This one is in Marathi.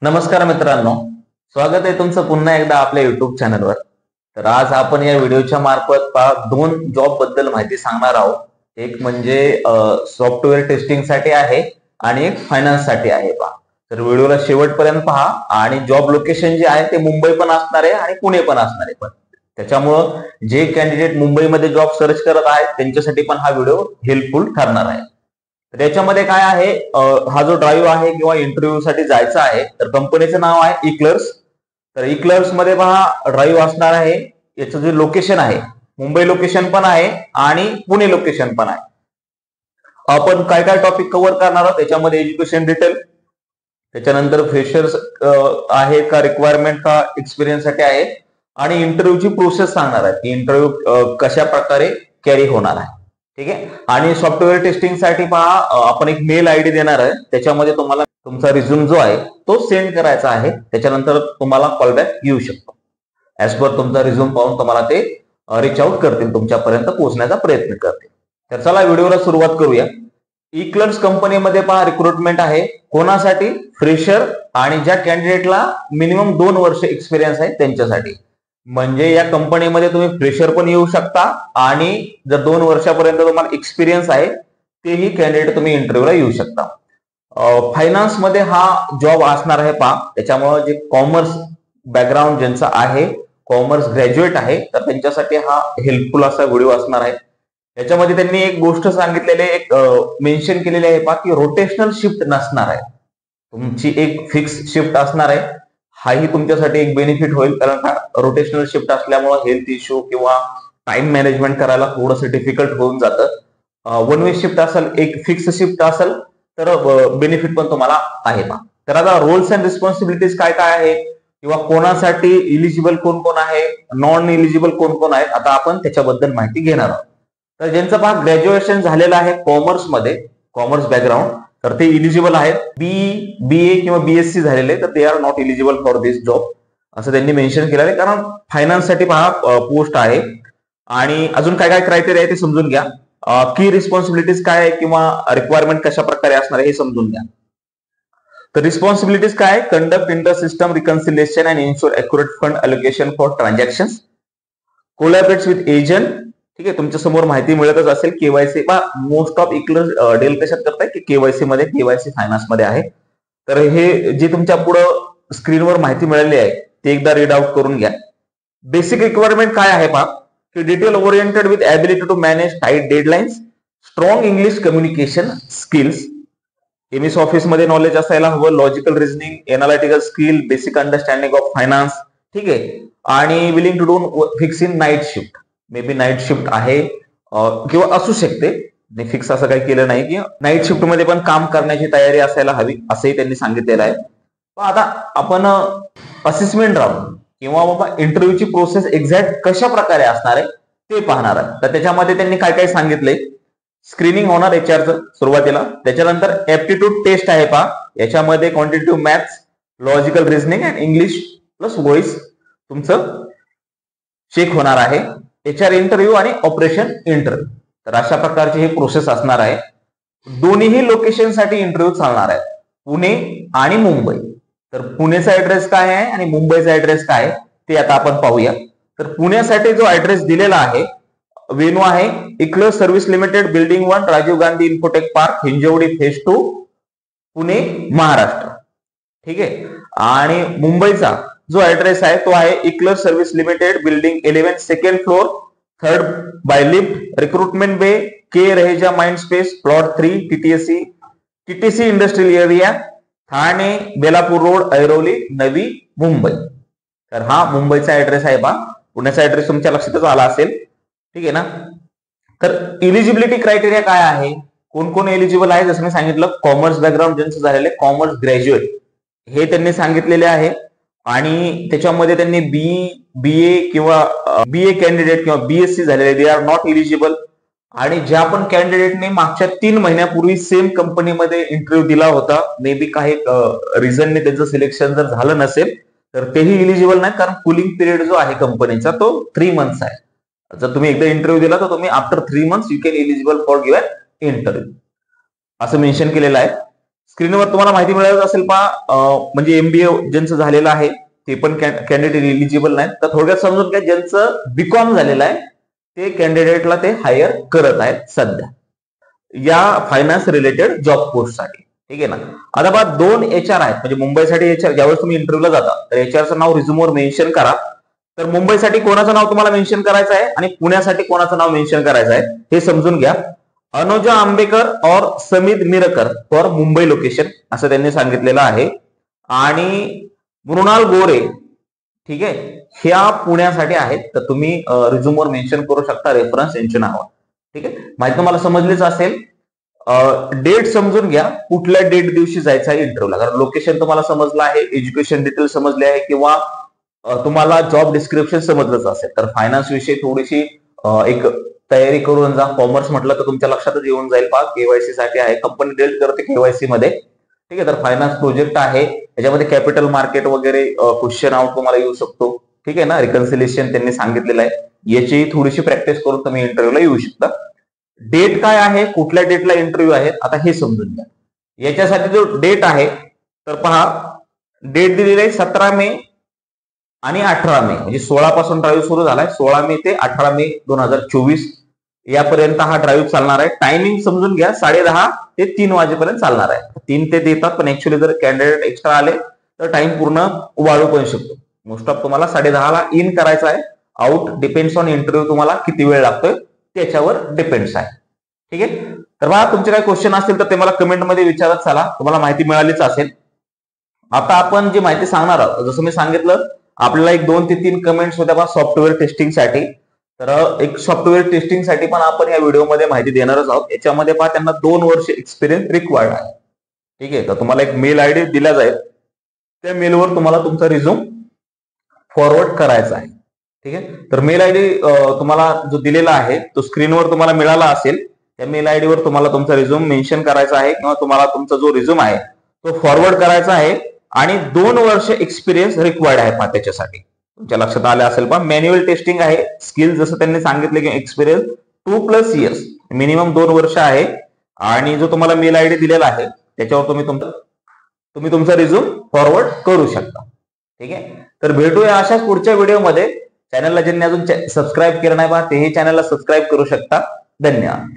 नमस्कार मित्रांनो, स्वागत आहे तुमचं पुन्हा एकदा आपल्या युट्यूब चॅनलवर. तर आज आपण या व्हिडिओच्या मार्फत दोन जॉब बद्दल माहिती सांगणार आहोत. एक म्हणजे सॉफ्टवेअर टेस्टिंग साठी आहे आणि एक फायनान्स साठी आहे. तर व्हिडिओला शेवटपर्यंत पहा आणि जॉब लोकेशन जे आहे ते मुंबई पण असणार आहे आणि पुणे पण असणार आहे. पण त्याच्यामुळं जे कॅन्डिडेट मुंबईमध्ये जॉब सर्च करत आहेत त्यांच्यासाठी पण हा व्हिडिओ हेल्पफुल ठरणार आहे. तर याच्यामध्ये काय आहे, हा जो ड्राईव्ह आहे किंवा इंटरव्ह्यू साठी जायचा आहे तर कंपनीचं नाव आहे इक्लर्स. तर इक्लर्स मध्ये पहा ड्राईव्ह असणार आहे. याचं जे लोकेशन आहे मुंबई लोकेशन पण आहे आणि पुणे लोकेशन पण आहे. आपण काय काय टॉपिक कव्हर करणार आहोत त्याच्यामध्ये एज्युकेशन डिटेल, त्याच्यानंतर फ्रेशर्स आहे का, रिक्वायरमेंट का, एक्सपिरियन्स साठी आहे आणि इंटरव्ह्यूची प्रोसेस सांगणार आहे की इंटरव्ह्यू कशा प्रकारे कॅरी होणार आहे. ठीक आहे. आणि सॉफ्टवेअर टेस्टिंग साठी पहा आपण एक मेल आयडी देणार आहे, त्याच्यामध्ये तुम्हाला तुमचा रिझ्यूम जो आहे तो सेंड करायचा आहे. त्याच्यानंतर तुम्हाला कॉलबॅक येऊ शकतो. ऍज पर तुमचा रिझ्यूम पाहून तुम्हाला ते रिच आउट करतील, तुमच्यापर्यंत पोहोचण्याचा प्रयत्न करतील. तर चला व्हिडिओला सुरुवात करूया. इक्लर्स कंपनीमध्ये पहा रिक्रुटमेंट आहे. कोणासाठी? फ्रेशर आणि ज्या कॅन्डिडेटला मिनिमम 2 वर्ष एक्सपिरियन्स आहे त्यांच्यासाठी. म्हणजे या कंपनीमध्ये तुम्ही फ्रेशर पण येऊ शकता आणि जर 2 वर्षापर्यंत तुम्हाला एक्सपिरियन्स आहे तेही कॅन्डिडेट तुम्ही इंटरव्ह्यूला येऊ शकता. फायनान्स मध्ये हा जॉब असणार आहे पहा. त्याच्यामुळे जे कॉमर्स बॅकग्राऊंड ज्यांचा आहे, कॉमर्स ग्रॅज्युएट आहे, तर त्यांच्यासाठी हा हेल्पफुल असा व्हिडिओ असणार आहे. याच्यामध्ये त्यांनी एक गोष्ट सांगितलेली, एक मेन्शन केलेली आहे पहा की रोटेशनल शिफ्ट नसणार आहे. तुमची एक फिक्स शिफ्ट असणार आहे. हाही तुमच्यासाठी एक बेनिफिट होईल, कारण का रोटेशनल शिफ्ट असल्यामुळे हेल्थ इश्यू किंवा टाइम मॅनेजमेंट करायला थोडंसं डिफिकल्ट होऊन जातं. वन वे शिफ्ट असेल, एक फिक्स शिफ्ट असेल तर बेनिफिट पण तुम्हाला आहे पहा. तर आता रोल्स अँड रिस्पॉन्सिबिलिटीज काय काय आहे किंवा कोणासाठी इलिजिबल कोण कोण आहे, नॉन इलिजिबल कोण कोण आहेत, आता आपण त्याच्याबद्दल माहिती घेणार आहोत. तर ज्यांचं पहा ग्रॅज्युएशन झालेलं आहे कॉमर्समध्ये, कॉमर्स बॅकग्राऊंड, तर ते इलिजिबल आहेत. बीए किंवा बीएससी झालेले तर ते are not eligible for this job असं त्यांनी मेन्शन केलेलं आहे, कारण फायनान्स साठी पहा पोस्ट आहे. आणि अजून काय काय क्रायटेरिया आहे ते समजून घ्या. की रिस्पॉन्सिबिलिटीज काय आहे किंवा रिक्वायरमेंट कशा प्रकारे असणार आहे हे समजून घ्या. तर रिस्पॉन्सिबिलिटीज काय? Conduct inter system reconciliation and ensure accurate fund allocation for transaction, collaborates with agent. ठीक आहे, तुमच्या समोर माहिती मिळतच असेल. KYC most of eClerx deal कशात करताय की केवायसी मध्ये, केवायसी फायनान्स मध्ये आहे. तर हे जे तुमच्या पुढं स्क्रीनवर माहिती मिळाली आहे ते एकदा रीड आउट करून घ्या. बेसिक रिक्वायरमेंट काय आहे पहा की detail oriented with ability to manage tight deadlines, strong English communication skills, MS office मध्ये नॉलेज असायला हवं, logical reasoning, analytical skill, basic understanding of finance. ठीक आहे. आणि willing to do fix in night shift, maybe night shift आहे किंवा असू शकते, फिक्स असं काही केलं नाही की नाईट शिफ्ट मध्ये पण काम करण्याची तयारी असायला हवी असंही त्यांनी सांगितलेलं आहे. आता आपण असेसमेंट राहून किंवा बाबा इंटरव्ह्यूची प्रोसेस एक्झॅक्ट कशा प्रकारे असणार आहे ते पाहणार आहे. तर त्याच्यामध्ये त्यांनी काय काय सांगितलंय. स्क्रीनिंग होणार एचआरचं सुरुवातीला, त्याच्यानंतर ऍप्टिट्यूड टेस्ट आहे पहा. याच्यामध्ये quantitative maths, logical reasoning and English plus voice तुमचं चेक होणार आहे. एचआर इंटरव्ह्यू आणि ऑपरेशन इंटरव्ह्यू, तर अशा प्रकारची ही प्रोसेस असणार आहे. दोन्ही लोकेशन साठी इंटरव्ह्यू चालणार आहे, पुणे आणि मुंबई. तर पुणेचा ऍड्रेस काय आहे आणि मुंबईचा ऍड्रेस काय आहे ते आता आपण पाहूया. तर पुण्यासाठी जो ऍड्रेस दिलेला आहे, वेन्यू आहे eClerx service limited, building 1, Rajiv Gandhi infotech park, Hinjawadi phase 2, Pune, Maharashtra. ठीक आहे. आणि मुंबईचा जो ऍड्रेस आहे तो आहे eClerx service limited, building 11, second floor, 3rd by lift, recruitment bay, K Raheja mind space, plot 3, TTC industrial area, Thane, Belapur road, Airoli, Navi Mumbai. तर हा मुंबईचा ऍड्रेस आहे बा. पुण्याचा ऍड्रेस तुमच्या लक्षातच आला असेल. ठीक आहे ना. तर इलिजिबिलिटी क्रायटेरिया काय आहे, कोण कोण एलिजिबल आहे, जसं मी सांगितलं कॉमर्स बॅकग्राऊंड ज्यांचं झालेलं आहे, कॉमर्स ग्रॅज्युएट हे त्यांनी सांगितलेले आहे. आणि त्याच्यामध्ये त्यांनी बीए किंवा बीए कॅन्डिडेट किंवा बीएससी झालेले दे आर नॉट इलिजिबल. आणि ज्या पण कॅन्डिडेटने मागच्या 3 महिन्यापूर्वी सेम कंपनीमध्ये इंटरव्ह्यू दिला होता, मे बी काही रिझनने त्यांचं सिलेक्शन जर झालं नसेल तर तेही इलिजिबल नाही, कारण कुलिंग पिरियड जो आहे कंपनीचा तो 3 मंथ्स आहे. जर तुम्ही एकदा इंटरव्ह्यू दिला तर तुम्ही after 3 months you can eligible for given interview असं मेन्शन केलेलं आहे. स्क्रीनवर तुम्हाला माहिती मिळत असेल पहा, म्हणजे एमबीए ज्यांचं झालेलं आहे ते पण कॅन्डिडेट इलिजिबल नाहीत. तर थोडक्यात समजून घ्या, ज्यांचं बीकॉम झालेलं आहे ते कॅन्डिडेटला ते हायर करत आहेत सध्या या फायनान्स रिलेटेड जॉब पोस्टसाठी. ठीक आहे ना. आता बघा, 2 HR आहेत, म्हणजे मुंबईसाठी HR. ज्यावेळेस तुम्ही इंटरव्ह्यूला जाता तर HRचं नाव रिझ्यूमवर मेन्शन करा. तर मुंबईसाठी कोणाचं नाव तुम्हाला मेन्शन करायचं आहे आणि पुण्यासाठी कोणाचं नाव मेन्शन करायचं आहे हे समजून घ्या. अनुजा आंबेकर और समित मिरकर फॉर मुंबई लोकेशन असं त्यांनी सांगितलेलं आहे. आणि मृणाल गोरे, ठीक आहे, ह्या पुण्यासाठी आहेत. तर तुम्ही रिझ्यूमवर मेन्शन करू शकता रेफरन्स यांच्या नावावर. ठीक आहे, माहिती तुम्हाला समजलीच असेल. डेट समजून घ्या, कुठल्या डेट दिवशी जायचं आहे इंटरव्ह्यूला. कारण लोकेशन तुम्हाला समजलं आहे, एज्युकेशन डिटेल समजले आहे, किंवा तुम्हाला जॉब डिस्क्रिप्शन समजलंच असेल. तर फायनान्स विषयी थोडीशी एक तयारी करून जा. कॉमर्स म्हटलं तर तुमच्या लक्षातच येऊन जाईल पहा, केवायसी साठी आहे, कंपनी डील करते केवायसी मध्ये. ठीक आहे, तर फायनान्स प्रोजेक्ट आहे, याच्यामध्ये कॅपिटल मार्केट वगैरे क्वेश्चन आउट तुम्हाला येऊ शकतो. ठीक आहे ना. रिकन्सिलेशन त्यांनी सांगितलेलं आहे, याची थोडीशी प्रॅक्टिस करून तुम्ही इंटरव्ह्यूला येऊ शकता. डेट काय आहे, कुठल्या डेटला इंटरव्ह्यू आहे, आता हे समजून घ्या. याच्यासाठी जो डेट आहे तर पहा, डेट दिलेली आहे 17 मे आणि 18 मे, म्हणजे 16 पासून ड्राईव्ह सुरू झालाय. 16 मे ते 18 मे 2024 यापर्यंत हा ड्राईव्ह चालणार आहे. टायमिंग समजून घ्या, 10:30 ते 3 वाजेपर्यंत चालणार आहे. 3 ते देतात, पण ऍक्च्युअली जर कॅन्डिडेट एक्स्ट्रा आले तर टाइम पूर्ण वाढू पण शकतो. मोस्ट ऑफ तुम्हाला 10:30 ला इन करायचं आहे. आउट डिपेंड्स ऑन इंटरव्ह्यू, तुम्हाला किती वेळ लागतोय त्याच्यावर डिपेंड्स आहे. ठीक आहे. तर बघा, तुमचे काही क्वेश्चन असतील तर ते मला कमेंटमध्ये विचारत चला, तुम्हाला माहिती मिळालीच असेल. आता आपण जी माहिती सांगणार आहोत, जसं मी सांगितलं, आपल्याला एक 2 ते 3 कमेंट्स होत्या बघा सॉफ्टवेअर टेस्टिंग साठी. तर एक सॉफ्टवेअर टेस्टिंग साठी पण आपण या व्हिडिओमध्ये माहिती देणारच आहोत. याच्यामध्ये पहा, त्यांना 2 वर्ष एक्सपिरियन्स रिक्वायर्ड आहे. ठीक आहे. तर तुम्हाला एक मेल आयडी दिला जाईल, त्या मेलवर तुम्हाला तुमचा रिझ्यूम फॉरवर्ड करायचा आहे. ठीक आहे. तर मेल आयडी तुम्हाला जो दिलेला आहे तो स्क्रीनवर तुम्हाला मिळाला असेल. त्या मेल आयडीवर तुम्हाला तुमचा रिझ्यूम मेन्शन करायचा आहे, किंवा तुम्हाला तुमचा जो रिझ्यूम आहे तो फॉरवर्ड करायचा आहे. आणि 2 वर्ष एक्सपिरियन्स रिक्वायर्ड आहे पहा त्याच्यासाठी. तुमच्या लक्षात आलं असेल पहा, मॅन्युअल टेस्टिंग आहे. स्किल जसं त्यांनी सांगितले की एक्सपिरियन्स 2+ इयर्स, मिनिमम 2 वर्ष आहे. आणि जो तुम्हाला मेल आयडी दिलेला आहे त्याच्यावर तुम्ही तुमचा रिझ्यूम फॉरवर्ड करू शकता. ठीक आहे. तर भेटूया अशाच पुढच्या व्हिडिओमध्ये. चॅनलला ज्यांनी अजून सबस्क्राईब केलं नाही पहा, तेही चॅनलला सबस्क्राईब करू शकता. धन्यवाद.